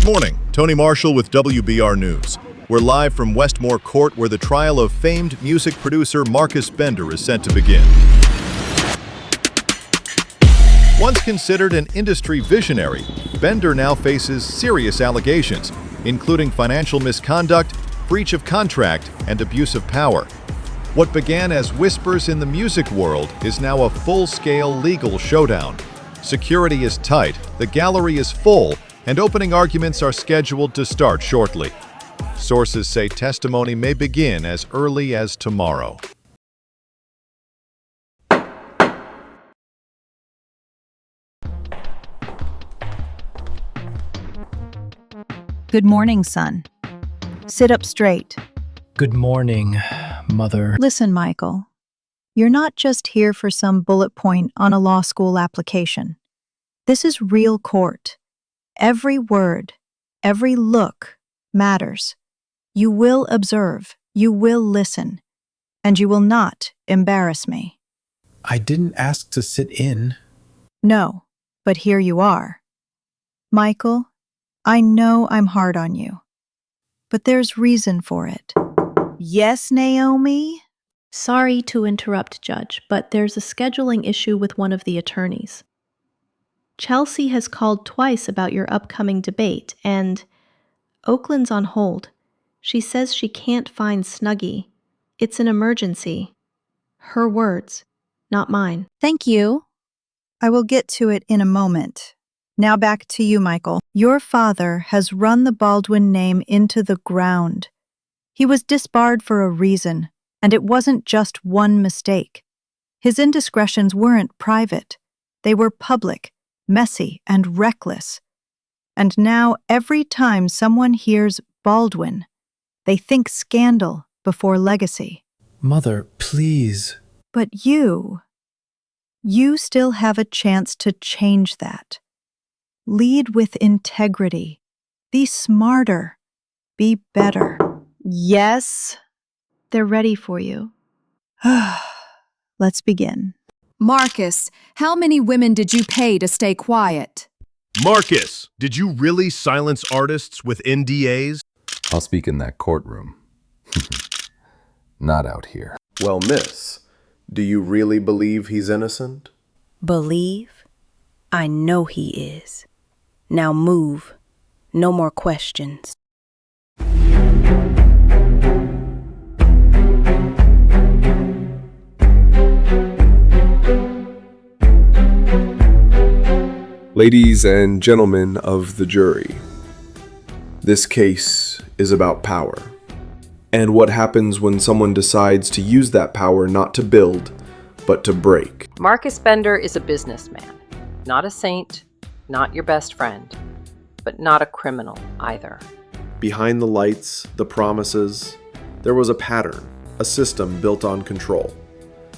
Morning, Tony Marshall with WBR News. We're live from Westmore Court where the trial of famed music producer Marcus Bender is set to begin. Once considered an industry visionary, Bender now faces serious allegations, including financial misconduct, breach of contract, and abuse of power. What began as whispers in the music world is now a full-scale legal showdown. Security is tight, the gallery is full, and opening arguments are scheduled to start shortly. Sources say testimony may begin as early as tomorrow. Good morning, son. Sit up straight. Good morning, Mother. Listen, Michael. You're not just here for some bullet point on a law school application. This is real court. Every word, every look matters. You will observe, you will listen, and you will not embarrass me. I didn't ask to sit in. No, but here you are. Michael, I know I'm hard on you, but there's reason for it. Yes, Naomi? Sorry to interrupt, Judge, but there's a scheduling issue with one of the attorneys. Chelsea has called twice about your upcoming debate, and Oakland's on hold. She says she can't find Snuggie. It's an emergency. Her words, not mine. Thank you. I will get to it in a moment. Now back to you, Michael. Your father has run the Baldwin name into the ground. He was disbarred for a reason, and it wasn't just one mistake. His indiscretions weren't private. They were public, messy, and reckless. And now every time someone hears Baldwin, they think scandal before legacy. Mother, please. But you still have a chance to change that. Lead with integrity. Be smarter. Be better. Yes. They're ready for you. Let's begin. Marcus, how many women did you pay to stay quiet? Marcus, did you really silence artists with NDAs? I'll speak in that courtroom. Not out here. Well, miss, do you really believe he's innocent? Believe? I know he is. Now move. No more questions. Ladies and gentlemen of the jury, this case is about power, and what happens when someone decides to use that power not to build, but to break. Marcus Bender is a businessman, not a saint, not your best friend, but not a criminal either. Behind the lights, the promises, there was a pattern, a system built on control.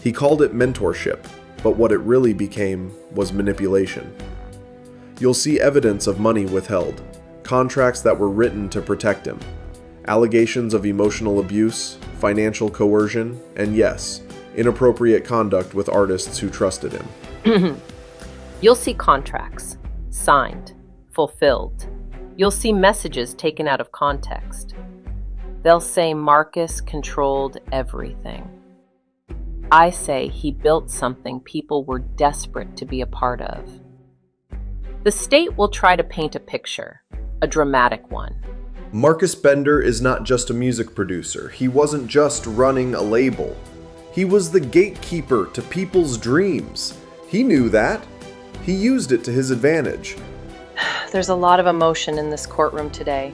He called it mentorship, but what it really became was manipulation. You'll see evidence of money withheld, contracts that were written to protect him, allegations of emotional abuse, financial coercion, and yes, inappropriate conduct with artists who trusted him. You'll see contracts, signed, fulfilled. You'll see messages taken out of context. They'll say Marcus controlled everything. I say he built something people were desperate to be a part of. The state will try to paint a picture, a dramatic one. Marcus Bender is not just a music producer. He wasn't just running a label. He was the gatekeeper to people's dreams. He knew that. He used it to his advantage. There's a lot of emotion in this courtroom today.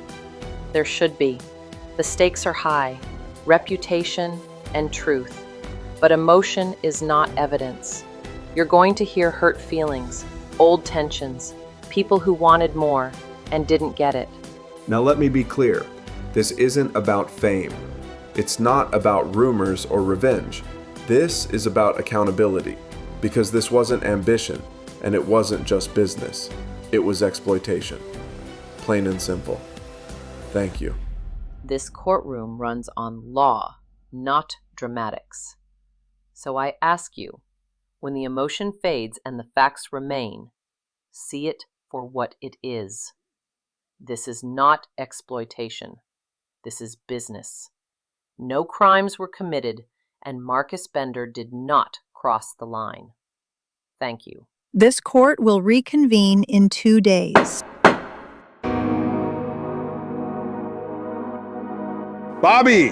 There should be. The stakes are high, reputation and truth. But emotion is not evidence. You're going to hear hurt feelings, old tensions, people who wanted more and didn't get it. Now let me be clear. This isn't about fame. It's not about rumors or revenge. This is about accountability, because this wasn't ambition, and it wasn't just business. It was exploitation. Plain and simple. Thank you. This courtroom runs on law, not dramatics. So I ask you, when the emotion fades and the facts remain, see it for what it is. This is not exploitation. This is business. No crimes were committed, and Marcus Bender did not cross the line. Thank you. This court will reconvene in 2 days. Bobby,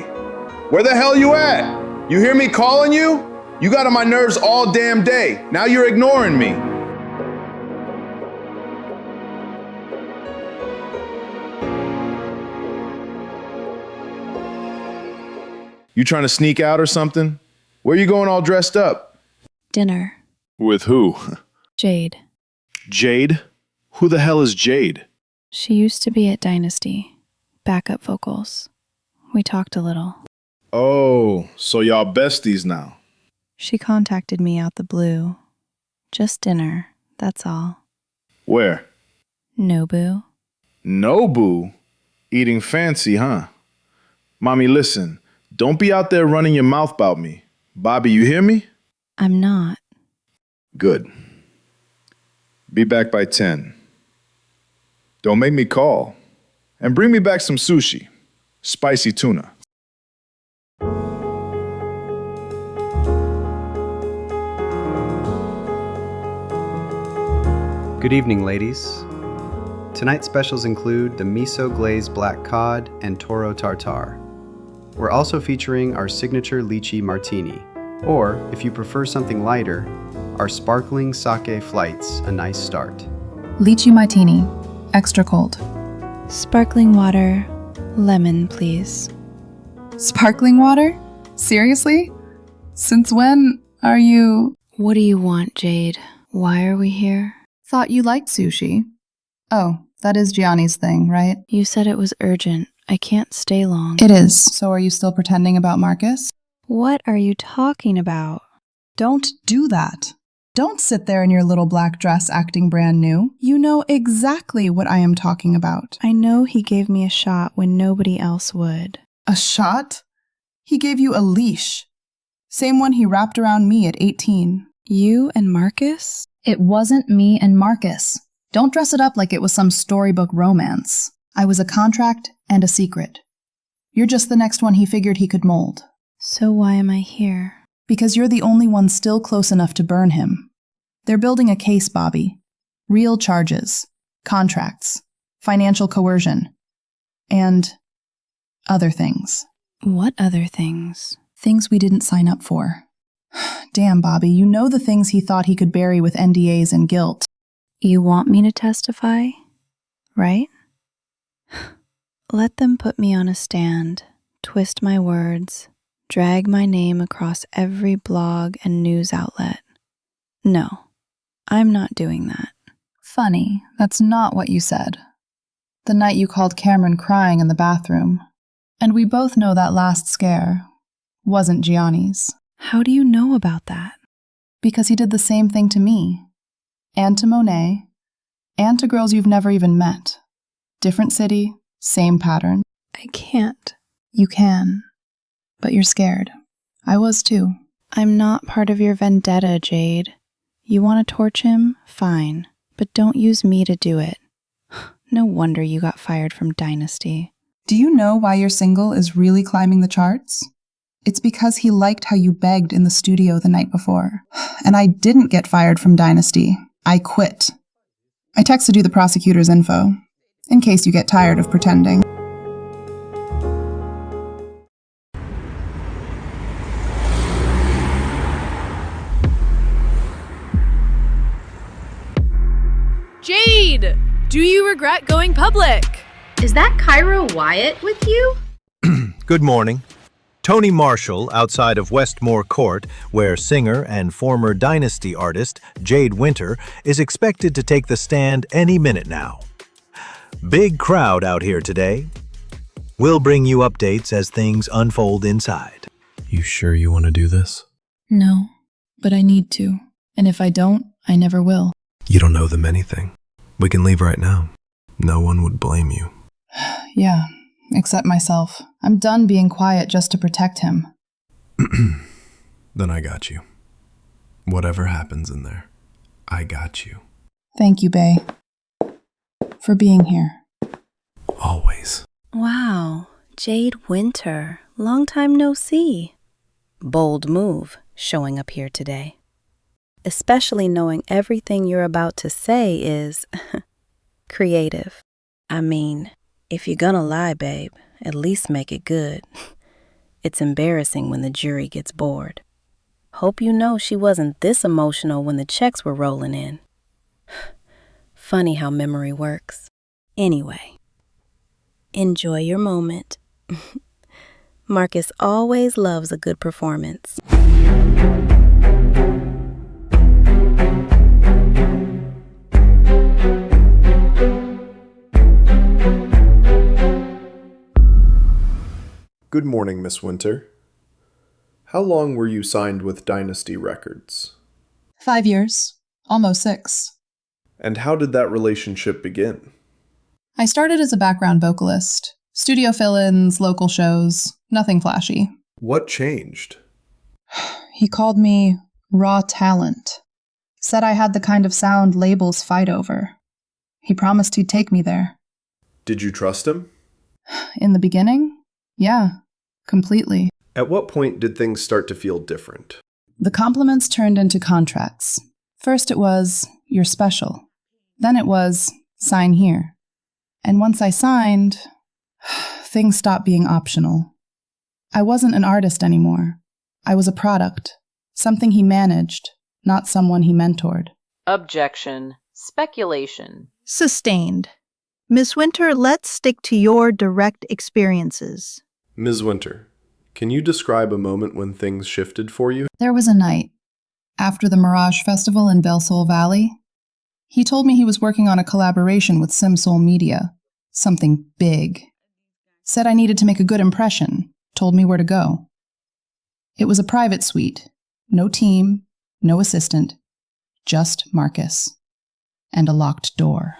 where the hell you at? You hear me calling you? You got on my nerves all damn day. Now you're ignoring me. You trying to sneak out or something? Where you going all dressed up? Dinner. With who? Jade. Jade? Who the hell is Jade? She used to be at Dynasty. Backup vocals. We talked a little. Oh, so y'all besties now. She contacted me out the blue. Just dinner, that's all. Where? Nobu. Nobu? Eating fancy, huh? Mommy, listen. Don't be out there running your mouth about me. Bobby, you hear me? I'm not. Good. Be back by 10. Don't make me call. And bring me back some sushi. Spicy tuna. Good evening, ladies. Tonight's specials include the miso glazed black cod and toro tartare. We're also featuring our signature lychee martini, or if you prefer something lighter, our sparkling sake flights, a nice start. Lychee martini, extra cold. Sparkling water, lemon, please. Sparkling water? Seriously? Since when are you... What do you want, Jade? Why are we here? Thought you liked sushi. Oh, that is Gianni's thing, right? You said it was urgent. I can't stay long. It is. So are you still pretending about Marcus? What are you talking about? Don't do that. Don't sit there in your little black dress acting brand new. You know exactly what I am talking about. I know he gave me a shot when nobody else would. A shot? He gave you a leash. Same one he wrapped around me at 18. You and Marcus? It wasn't me and Marcus. Don't dress it up like it was some storybook romance. I was a contract and a secret. You're just the next one he figured he could mold. So why am I here? Because you're the only one still close enough to burn him. They're building a case, Bobby. Real charges, contracts, financial coercion, and other things. What other things? Things we didn't sign up for. Damn, Bobby, you know the things he thought he could bury with NDAs and guilt. You want me to testify, right? Let them put me on a stand, twist my words, drag my name across every blog and news outlet. No, I'm not doing that. Funny, that's not what you said. The night you called Cameron crying in the bathroom. And we both know that last scare wasn't Gianni's. How do you know about that? Because he did the same thing to me, and to Monet, and to girls you've never even met. Different city, same pattern. I can't. You can, but you're scared. I was too. I'm not part of your vendetta, Jade. You want to torch him? Fine, but don't use me to do it. No wonder you got fired from Dynasty. Do you know why your single is really climbing the charts? It's because he liked how you begged in the studio the night before. And I didn't get fired from Dynasty. I quit. I texted you the prosecutor's info, in case you get tired of pretending. Jade! Do you regret going public? Is that Cairo Wyatt with you? Good morning. Tony Marshall outside of Westmore Court, where singer and former Dynasty artist Jade Winter is expected to take the stand any minute now. Big crowd out here today. We'll bring you updates as things unfold inside. You sure you want to do this? No, but I need to. And if I don't, I never will. You don't know them anything. We can leave right now. No one would blame you. Yeah, except myself. I'm done being quiet just to protect him. Then I got you. Whatever happens in there, I got you. Thank you, Bae, for being here. always. Wow, Jade Winter, long time no see. Bold move, showing up here today. Especially knowing everything you're about to say is creative. I mean, if you're gonna lie, babe, at least make it good. It's embarrassing when the jury gets bored. Hope you know she wasn't this emotional when the checks were rolling in. Funny how memory works. Anyway, enjoy your moment. Marcus always loves a good performance. Good morning, Miss Winter. How long were you signed with Dynasty Records? 5 years. Almost 6. And how did that relationship begin? I started as a background vocalist. Studio fill-ins, local shows, nothing flashy. What changed? He called me raw talent. Said I had the kind of sound labels fight over. He promised he'd take me there. Did you trust him? In the beginning? Yeah, completely. At what point did things start to feel different? The compliments turned into contracts. First it was, "You're special." Then it was, "Sign here." And once I signed, things stopped being optional. I wasn't an artist anymore. I was a product, something he managed, not someone he mentored. Objection. Speculation. Sustained. Miss Winter, let's stick to your direct experiences. Ms. Winter, can you describe a moment when things shifted for you? There was a night, after the Mirage Festival in Bel Sol Valley. He told me he was working on a collaboration with SimSoul Media, something big. Said I needed to make a good impression, told me where to go. It was a private suite, no team, no assistant, just Marcus. And a locked door.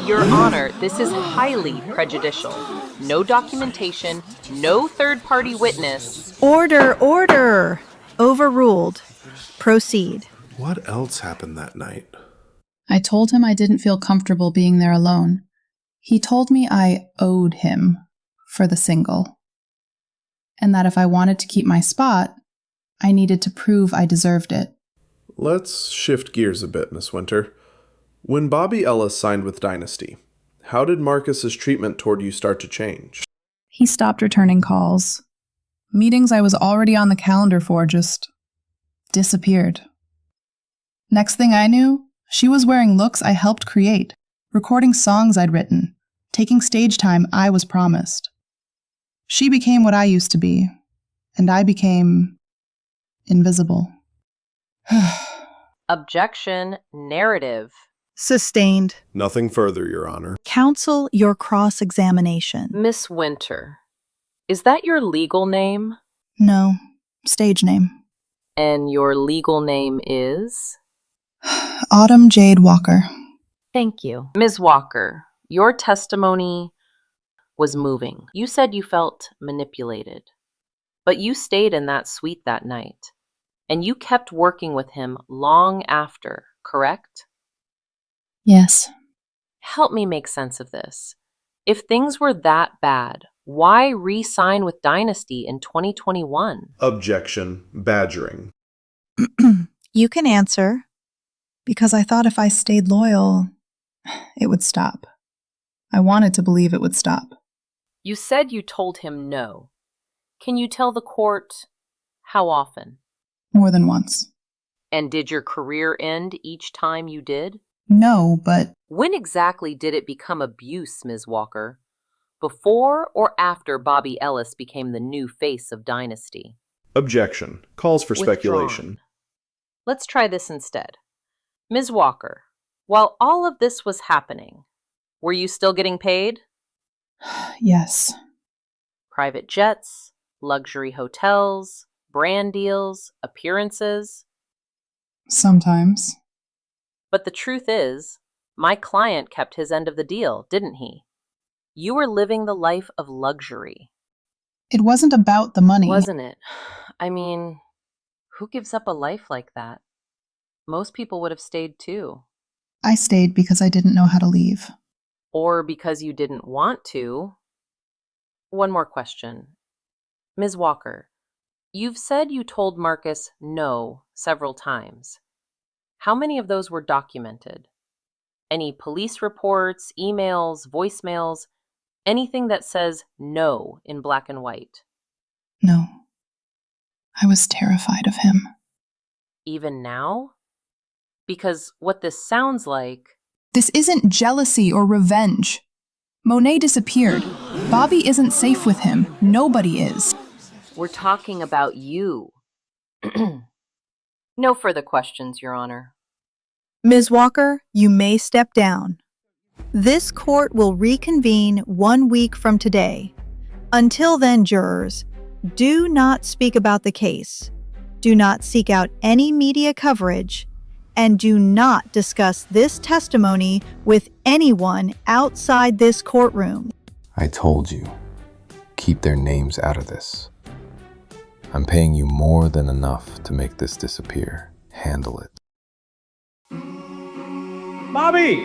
Your Honor, this is highly prejudicial. No documentation, no third-party witness. Order, order! Overruled. Proceed. What else happened that night? I told him I didn't feel comfortable being there alone. He told me I owed him for the single. And that if I wanted to keep my spot, I needed to prove I deserved it. Let's shift gears a bit, Miss Winter. When Bobby Ellis signed with Dynasty, how did Marcus's treatment toward you start to change? He stopped returning calls. Meetings I was already on the calendar for just disappeared. Next thing I knew, she was wearing looks I helped create, recording songs I'd written, taking stage time I was promised. She became what I used to be, and I became invisible. Objection. Narrative. Sustained. Nothing further, Your Honor. Counsel your cross-examination. Miss Winter, is that your legal name? No, stage name. And your legal name is? Autumn Jade Walker. Thank you. Ms. Walker, your testimony was moving. You said you felt manipulated, but you stayed in that suite that night, and you kept working with him long after, correct? Yes. Help me make sense of this. If things were that bad, why re-sign with Dynasty in 2021? Objection. Badgering. You can answer. Because I thought if I stayed loyal, it would stop. I wanted to believe it would stop. You said you told him no. Can you tell the court how often? More than once. And did your career end each time you did? No, but... When exactly did it become abuse, Ms. Walker? Before or after Bobby Ellis became the new face of Dynasty? Objection. Calls for Withdrawn. speculation. Let's try this instead. Ms. Walker, while all of this was happening, were you still getting paid? Yes. Private jets, luxury hotels, brand deals, appearances? Sometimes. But the truth is, my client kept his end of the deal, didn't he? You were living the life of luxury. It wasn't about the money. Wasn't it? I mean, who gives up a life like that? Most people would have stayed too. I stayed because I didn't know how to leave. or because you didn't want to. One more question. Ms. Walker, you've said you told Marcus no several times. How many of those were documented? Any police reports, emails, voicemails, anything that says no in black and white? No. I was terrified of him. Even now? Because what this sounds like... This isn't jealousy or revenge. Monet disappeared. Bobby isn't safe with him. Nobody is. We're talking about you. No further questions, Your Honor. Ms. Walker, you may step down. This court will reconvene 1 week from today. Until then, jurors, do not speak about the case, do not seek out any media coverage, and do not discuss this testimony with anyone outside this courtroom. I told you, keep their names out of this. I'm paying you more than enough to make this disappear. Handle it. Bobby!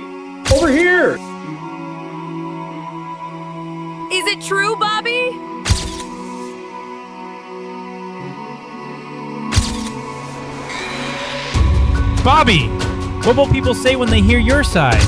Over here! Is it true, Bobby? Bobby! What will people say when they hear your side?